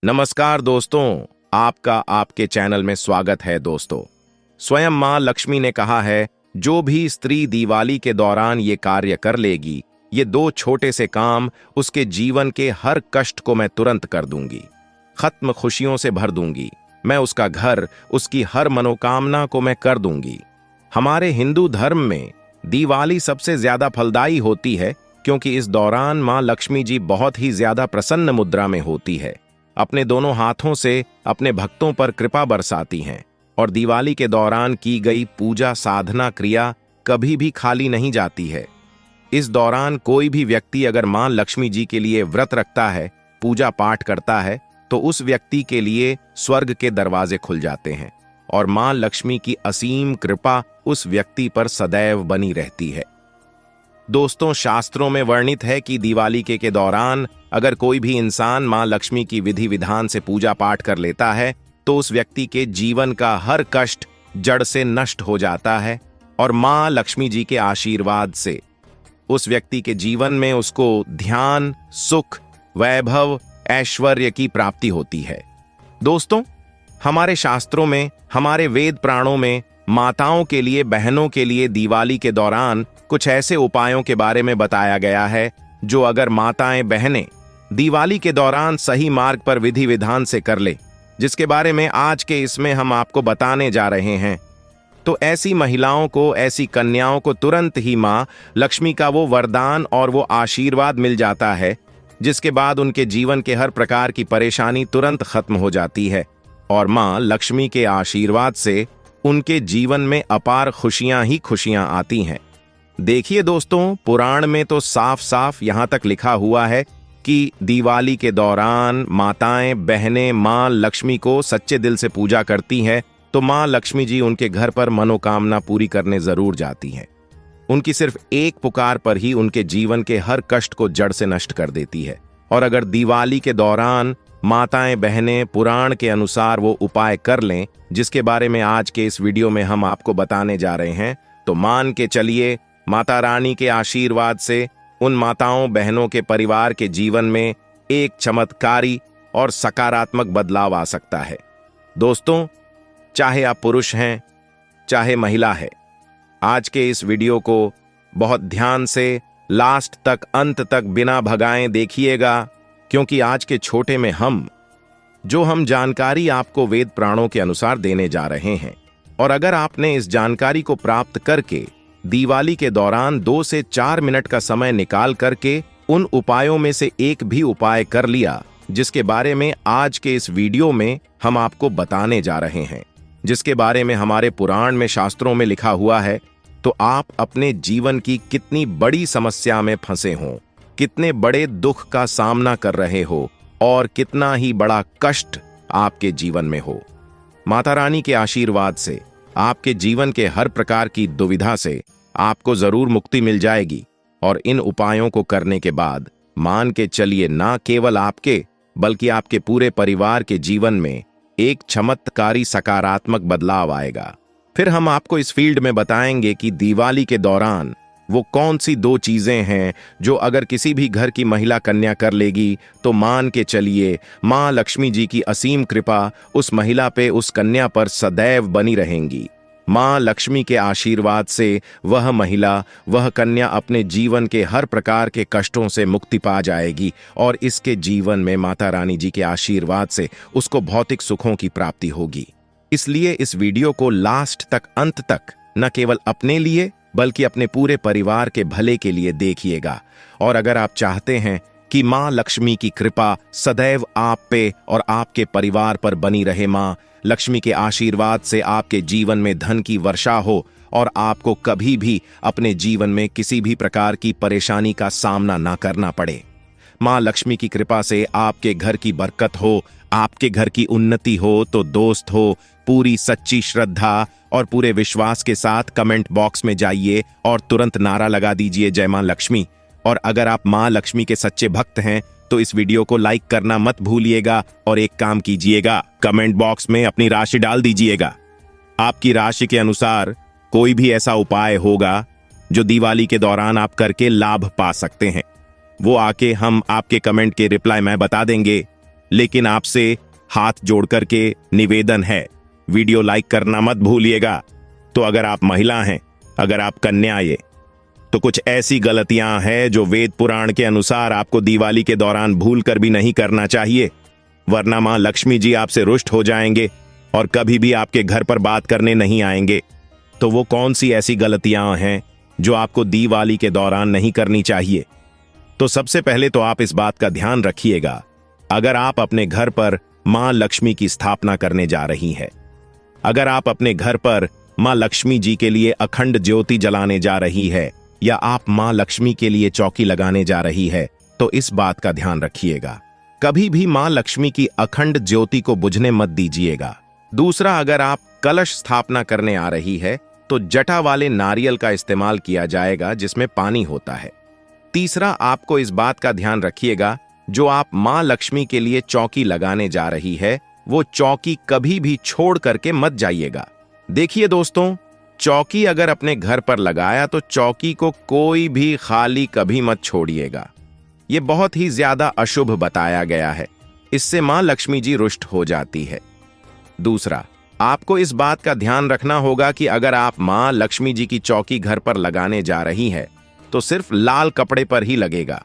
नमस्कार दोस्तों, आपका आपके चैनल में स्वागत है। दोस्तों, स्वयं मां लक्ष्मी ने कहा है, जो भी स्त्री दिवाली के दौरान ये कार्य कर लेगी, ये दो छोटे से काम उसके जीवन के हर कष्ट को मैं तुरंत कर दूंगी, खत्म खुशियों से भर दूंगी। मैं उसका घर, उसकी हर मनोकामना को मैं कर दूंगी। हमारे हिंदू धर्म में दिवाली सबसे ज्यादा फलदायी होती है, क्योंकि इस दौरान मां लक्ष्मी जी बहुत ही ज्यादा प्रसन्न मुद्रा में होती है। अपने दोनों हाथों से अपने भक्तों पर कृपा बरसाती हैं और दिवाली के दौरान की गई पूजा साधना क्रिया कभी भी खाली नहीं जाती है। इस दौरान कोई भी व्यक्ति अगर मां लक्ष्मी जी के लिए व्रत रखता है, पूजा पाठ करता है, तो उस व्यक्ति के लिए स्वर्ग के दरवाजे खुल जाते हैं और मां लक्ष्मी की असीम कृपा उस व्यक्ति पर सदैव बनी रहती है। दोस्तों, शास्त्रों में वर्णित है कि दिवाली के दौरान अगर कोई भी इंसान मां लक्ष्मी की विधि विधान से पूजा पाठ कर लेता है, तो उस व्यक्ति के जीवन का हर कष्ट जड़ से नष्ट हो जाता है और मां लक्ष्मी जी के आशीर्वाद से उस व्यक्ति के जीवन में उसको ध्यान, सुख, वैभव, ऐश्वर्य की प्राप्ति होती है। दोस्तों, हमारे शास्त्रों में, हमारे वेद पुराणों में माताओं के लिए, बहनों के लिए दिवाली के दौरान कुछ ऐसे उपायों के बारे में बताया गया है, जो अगर माताएं बहनें दिवाली के दौरान सही मार्ग पर विधि विधान से कर ले, जिसके बारे में आज के इसमें हम आपको बताने जा रहे हैं, तो ऐसी महिलाओं को, ऐसी कन्याओं को तुरंत ही मां लक्ष्मी का वो वरदान और वो आशीर्वाद मिल जाता है, जिसके बाद उनके जीवन के हर प्रकार की परेशानी तुरंत खत्म हो जाती है और मां लक्ष्मी के आशीर्वाद से उनके जीवन में अपार खुशियां ही खुशियां आती हैं। देखिए दोस्तों, पुराण में तो साफ साफ यहां तक लिखा हुआ है कि दिवाली के दौरान माताएं बहनें मां लक्ष्मी को सच्चे दिल से पूजा करती हैं, तो मां लक्ष्मी जी उनके घर पर मनोकामना पूरी करने जरूर जाती हैं। उनकी सिर्फ एक पुकार पर ही उनके जीवन के हर कष्ट को जड़ से नष्ट कर देती है। और अगर दिवाली के दौरान माताएं बहनें पुराण के अनुसार वो उपाय कर लें, जिसके बारे में आज के इस वीडियो में हम आपको बताने जा रहे हैं, तो मान के चलिए माता रानी के आशीर्वाद से उन माताओं बहनों के परिवार के जीवन में एक चमत्कारी और सकारात्मक बदलाव आ सकता है। दोस्तों, चाहे आप पुरुष हैं, चाहे महिला है, आज के इस वीडियो को बहुत ध्यान से लास्ट तक, अंत तक बिना भगाए देखिएगा, क्योंकि आज के छोटे में हम जानकारी आपको वेद पुराणों के अनुसार देने जा रहे हैं। और अगर आपने इस जानकारी को प्राप्त करके दिवाली के दौरान 2 से 4 मिनट का समय निकाल करके उन उपायों में से एक भी उपाय कर लिया, जिसके बारे में आज के इस वीडियो में हम आपको बताने जा रहे हैं, जिसके बारे में हमारे पुराण में, शास्त्रों में लिखा हुआ है, तो आप अपने जीवन की कितनी बड़ी समस्या में फंसे हो, कितने बड़े दुख का सामना कर रहे हो और कितना ही बड़ा कष्ट आपके जीवन में हो, माता रानी के आशीर्वाद से आपके जीवन के हर प्रकार की दुविधा से आपको जरूर मुक्ति मिल जाएगी। और इन उपायों को करने के बाद मान के चलिए, ना केवल आपके बल्कि आपके पूरे परिवार के जीवन में एक चमत्कारी सकारात्मक बदलाव आएगा। फिर हम आपको इस फील्ड में बताएंगे कि दिवाली के दौरान वो कौन सी 2 चीजें हैं जो अगर किसी भी घर की महिला कन्या कर लेगी, तो मान के चलिए मां लक्ष्मी जी की असीम कृपा उस महिला पे, उस कन्या पर सदैव बनी रहेंगी। मां लक्ष्मी के आशीर्वाद से वह महिला, वह कन्या अपने जीवन के हर प्रकार के कष्टों से मुक्ति पा जाएगी और इसके जीवन में माता रानी जी के आशीर्वाद से उसको भौतिक सुखों की प्राप्ति होगी। इसलिए इस वीडियो को लास्ट तक, अंत तक न केवल अपने लिए बल्कि अपने पूरे परिवार के भले के लिए देखिएगा। और अगर आप चाहते हैं कि मां लक्ष्मी की कृपा सदैव आप पे और आपके परिवार पर बनी रहे, मां लक्ष्मी के आशीर्वाद से आपके जीवन में धन की वर्षा हो और आपको कभी भी अपने जीवन में किसी भी प्रकार की परेशानी का सामना ना करना पड़े, मां लक्ष्मी की कृपा से आपके घर की बरकत हो, आपके घर की उन्नति हो, तो दोस्त हो, पूरी सच्ची श्रद्धा और पूरे विश्वास के साथ कमेंट बॉक्स में जाइए और तुरंत नारा लगा दीजिए, जय मां लक्ष्मी। और अगर आप मां लक्ष्मी के सच्चे भक्त हैं, तो इस वीडियो को लाइक करना मत भूलिएगा और एक काम कीजिएगा, कमेंट बॉक्स में अपनी राशि डाल दीजिएगा। आपकी राशि के अनुसार कोई भी ऐसा उपाय होगा जो दिवाली के दौरान आप करके लाभ पा सकते हैं, वो आके हम आपके कमेंट के रिप्लाई में बता देंगे। लेकिन आपसे हाथ जोड़ करके निवेदन है, वीडियो लाइक करना मत भूलिएगा। तो अगर आप महिला हैं, अगर आप कन्या ये, तो कुछ ऐसी गलतियां हैं जो वेद पुराण के अनुसार आपको दिवाली के दौरान भूल कर भी नहीं करना चाहिए, वरना मां लक्ष्मी जी आपसे रुष्ट हो जाएंगे और कभी भी आपके घर पर बात करने नहीं आएंगे। तो वो कौन सी ऐसी गलतियां हैं जो आपको दिवाली के दौरान नहीं करनी चाहिए? तो सबसे पहले तो आप इस बात का ध्यान रखिएगा, अगर आप अपने घर पर मां लक्ष्मी की स्थापना करने जा रही है, अगर आप अपने घर पर मां लक्ष्मी जी के लिए अखंड ज्योति जलाने जा रही है, या आप मां लक्ष्मी के लिए चौकी लगाने जा रही है, तो इस बात का ध्यान रखिएगा, कभी भी मां लक्ष्मी की अखंड ज्योति को बुझने मत दीजिएगा। दूसरा, अगर आप कलश स्थापना करने आ रही है तो जटा वाले नारियल का इस्तेमाल किया जाएगा जिसमें पानी होता है। तीसरा, आपको इस बात का ध्यान रखिएगा, जो आप मां लक्ष्मी के लिए चौकी लगाने जा रही है वो चौकी कभी भी छोड़ करके मत जाइएगा। देखिए दोस्तों, चौकी अगर अपने घर पर लगाया तो चौकी को कोई भी खाली कभी मत छोड़िएगा, ये बहुत ही ज्यादा अशुभ बताया गया है, इससे मां लक्ष्मी जी रुष्ट हो जाती है। दूसरा, आपको इस बात का ध्यान रखना होगा कि अगर आप मां लक्ष्मी जी की चौकी घर पर लगाने जा रही है तो सिर्फ लाल कपड़े पर ही लगेगा।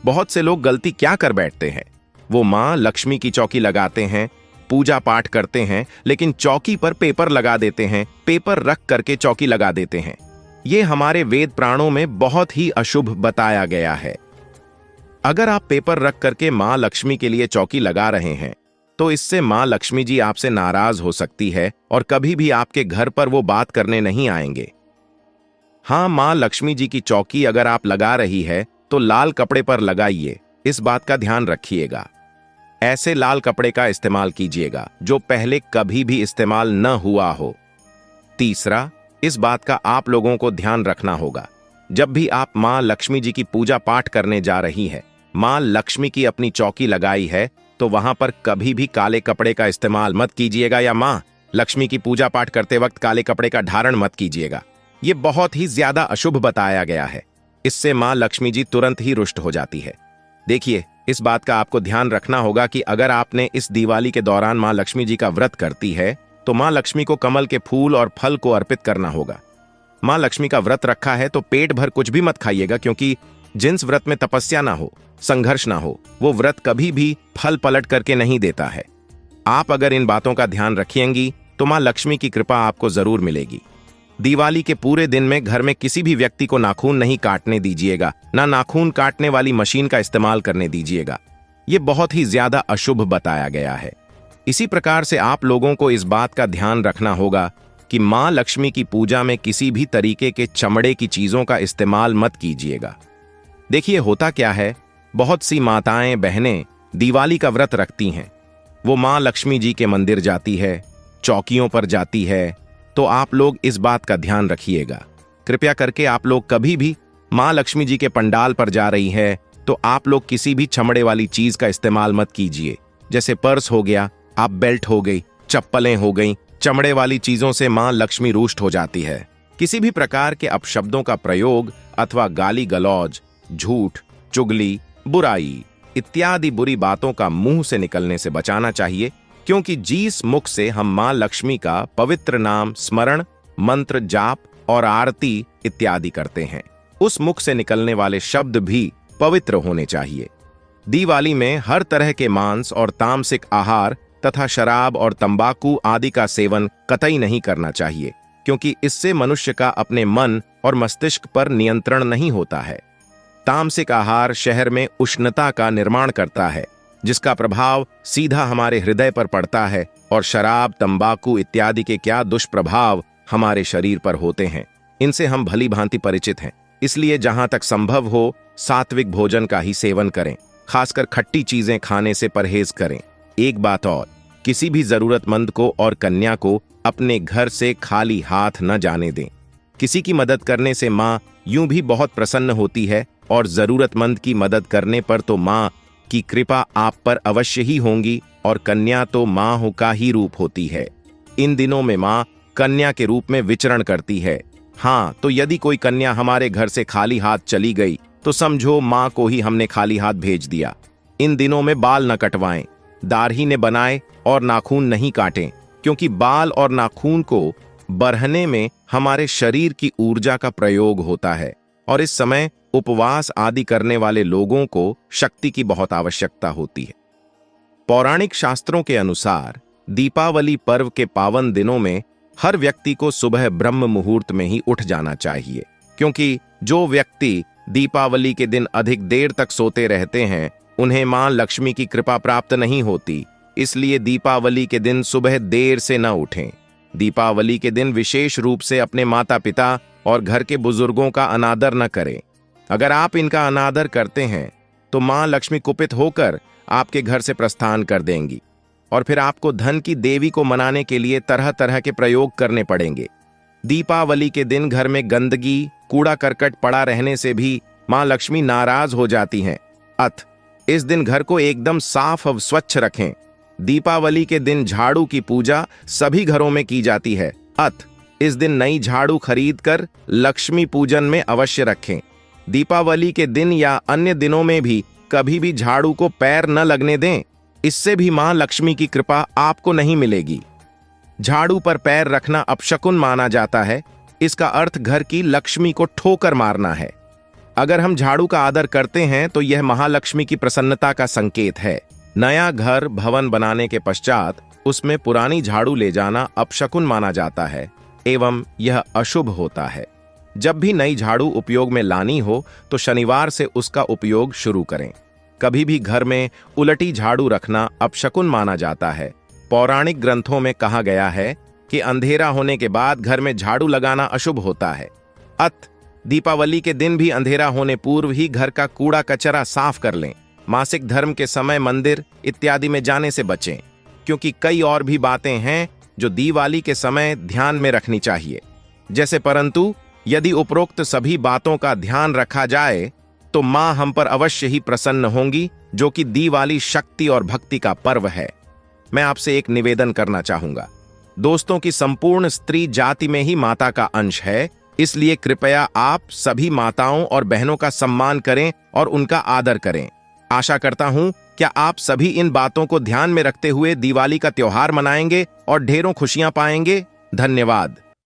बहुत से लोग गलती क्या कर बैठते हैं, वो मां लक्ष्मी की चौकी लगाते हैं, पूजा पाठ करते हैं, लेकिन चौकी पर पेपर लगा देते हैं, पेपर रख करके चौकी लगा देते हैं। ये हमारे वेद पुराणों में बहुत ही अशुभ बताया गया है। अगर आप पेपर रख करके मां लक्ष्मी के लिए चौकी लगा रहे हैं तो इससे मां लक्ष्मी जी आपसे नाराज हो सकती है और कभी भी आपके घर पर वो बात करने नहीं आएंगे। हां, मां लक्ष्मी जी की चौकी अगर आप लगा रही है तो लाल कपड़े पर लगाइए, इस बात का ध्यान रखिएगा। ऐसे लाल कपड़े का इस्तेमाल कीजिएगा जो पहले कभी भी इस्तेमाल न हुआ हो। तीसरा, इस बात का आप लोगों को ध्यान रखना होगा, जब भी आप मां लक्ष्मी जी की पूजा पाठ करने जा रही है, मां लक्ष्मी की अपनी चौकी लगाई है, तो वहां पर कभी भी काले कपड़े का इस्तेमाल मत कीजिएगा, या मां लक्ष्मी की पूजा पाठ करते वक्त काले कपड़े का धारण मत कीजिएगा। ये बहुत ही ज्यादा अशुभ बताया गया है, इससे मां लक्ष्मी जी तुरंत ही रुष्ट हो जाती है। देखिए, इस बात का आपको ध्यान रखना होगा कि अगर आपने इस दिवाली के दौरान मां लक्ष्मी जी का व्रत करती है तो मां लक्ष्मी को कमल के फूल और फल को अर्पित करना होगा। मां लक्ष्मी का व्रत रखा है तो पेट भर कुछ भी मत खाइएगा, क्योंकि जिस व्रत में तपस्या ना हो, संघर्ष ना हो, वो व्रत कभी भी फल पलट करके नहीं देता है। आप अगर इन बातों का ध्यान रखेंगी तो मां लक्ष्मी की कृपा आपको जरूर मिलेगी। दिवाली के पूरे दिन में घर में किसी भी व्यक्ति को नाखून नहीं काटने दीजिएगा, ना नाखून काटने वाली मशीन का इस्तेमाल करने दीजिएगा, ये बहुत ही ज्यादा अशुभ बताया गया है। इसी प्रकार से आप लोगों को इस बात का ध्यान रखना होगा कि मां लक्ष्मी की पूजा में किसी भी तरीके के चमड़े की चीजों का इस्तेमाल मत कीजिएगा। देखिए, होता क्या है, बहुत सी माताएं बहनें दिवाली का व्रत रखती हैं, वो मां लक्ष्मी जी के मंदिर जाती है, चौकियों पर जाती है, तो आप लोग इस बात का ध्यान रखिएगा। कृपया करके आप लोग कभी भी मां लक्ष्मी जी के पंडाल पर जा रही है तो आप लोग किसी भी चमड़े वाली चीज का इस्तेमाल मत कीजिए, जैसे पर्स हो गया, आप बेल्ट हो गई, चप्पलें हो गई, चमड़े वाली चीजों से मां लक्ष्मी रुष्ट हो जाती है। किसी भी प्रकार के अपशब्दों का प्रयोग अथवा गाली गलौज, झूठ, चुगली, बुराई इत्यादि बुरी बातों का मुंह से निकलने से बचाना चाहिए, क्योंकि जिस मुख से हम मां लक्ष्मी का पवित्र नाम स्मरण, मंत्र जाप और आरती इत्यादि करते हैं, उस मुख से निकलने वाले शब्द भी पवित्र होने चाहिए। दिवाली में हर तरह के मांस और तामसिक आहार तथा शराब और तंबाकू आदि का सेवन कतई नहीं करना चाहिए, क्योंकि इससे मनुष्य का अपने मन और मस्तिष्क पर नियंत्रण नहीं होता है। तामसिक आहार शहर में उष्णता का निर्माण करता है, जिसका प्रभाव सीधा हमारे हृदय पर पड़ता है, और शराब, तंबाकू इत्यादि के क्या दुष्प्रभाव हमारे शरीर पर होते हैं, इनसे हम भली भांति परिचित हैं। इसलिए जहां तक संभव हो सात्विक भोजन का ही सेवन करें, खासकर खट्टी चीजें खाने से परहेज करें। एक बात और, किसी भी जरूरतमंद को और कन्या को अपने घर से खाली हाथ न जाने दें। किसी की मदद करने से मां यूं भी बहुत प्रसन्न होती है, और जरूरतमंद की मदद करने पर तो मां की कृपा आप पर अवश्य ही होंगी, और कन्या तो मां का ही रूप होती है। इन दिनों में मां कन्या के रूप में विचरण करती है। हाँ, तो यदि कोई कन्या हमारे घर से खाली हाथ चली गई तो समझो मां को ही हमने खाली हाथ भेज दिया। इन दिनों में बाल न कटवाएं, दाढ़ी ने बनाए और नाखून नहीं काटें, क्योंकि बाल और नाखून को बढ़ने में हमारे शरीर की ऊर्जा का प्रयोग होता है और इस समय उपवास आदि करने वाले लोगों को शक्ति की बहुत आवश्यकता होती है। पौराणिक शास्त्रों के अनुसार दीपावली पर्व के पावन दिनों में हर व्यक्ति को सुबह ब्रह्म मुहूर्त में ही उठ जाना चाहिए, क्योंकि जो व्यक्ति दीपावली के दिन अधिक देर तक सोते रहते हैं उन्हें मां लक्ष्मी की कृपा प्राप्त नहीं होती। इसलिए दीपावली के दिन सुबह देर से न उठें। दीपावली के दिन विशेष रूप से अपने माता पिता और घर के बुजुर्गों का अनादर न करें। अगर आप इनका अनादर करते हैं तो मां लक्ष्मी कुपित होकर आपके घर से प्रस्थान कर देंगी और फिर आपको धन की देवी को मनाने के लिए तरह तरह के प्रयोग करने पड़ेंगे। दीपावली के दिन घर में गंदगी, कूड़ा करकट पड़ा रहने से भी मां लक्ष्मी नाराज हो जाती हैं। अत इस दिन घर को एकदम साफ और स्वच्छ रखें। दीपावली के दिन झाड़ू की पूजा सभी घरों में की जाती है। अत इस दिन नई झाड़ू खरीद कर लक्ष्मी पूजन में अवश्य रखें। दीपावली के दिन या अन्य दिनों में भी कभी भी झाड़ू को पैर न लगने दें, इससे भी मां लक्ष्मी की कृपा आपको नहीं मिलेगी। झाड़ू पर पैर रखना अपशकुन माना जाता है। इसका अर्थ घर की लक्ष्मी को ठोकर मारना है। अगर हम झाड़ू का आदर करते हैं तो यह महालक्ष्मी की प्रसन्नता का संकेत है। नया घर भवन बनाने के पश्चात उसमें पुरानी झाड़ू ले जाना अपशकुन माना जाता है एवं यह अशुभ होता है। जब भी नई झाड़ू उपयोग में लानी हो तो शनिवार से उसका उपयोग शुरू करें। कभी भी घर में उलटी झाड़ू रखना अपशकुन माना जाता है। पौराणिक ग्रंथों में कहा गया है कि अंधेरा होने के बाद घर में झाड़ू लगाना अशुभ होता है। अत दीपावली के दिन भी अंधेरा होने पूर्व ही घर का कूड़ा कचरा साफ कर लें। मासिक धर्म के समय मंदिर इत्यादि में जाने से बचें, क्योंकि कई और भी बातें हैं जो दिवाली के समय ध्यान में रखनी चाहिए। जैसे परंतु यदि उपरोक्त सभी बातों का ध्यान रखा जाए तो मां हम पर अवश्य ही प्रसन्न होंगी, जो कि दिवाली शक्ति और भक्ति का पर्व है। मैं आपसे एक निवेदन करना चाहूंगा। दोस्तों की संपूर्ण स्त्री जाति में ही माता का अंश है, इसलिए कृपया आप सभी माताओं और बहनों का सम्मान करें और उनका आदर करें। आशा करता हूं क्या आप सभी इन बातों को ध्यान में रखते हुए दिवाली का त्योहार मनाएंगे और ढेरों खुशियां पाएंगे। धन्यवाद।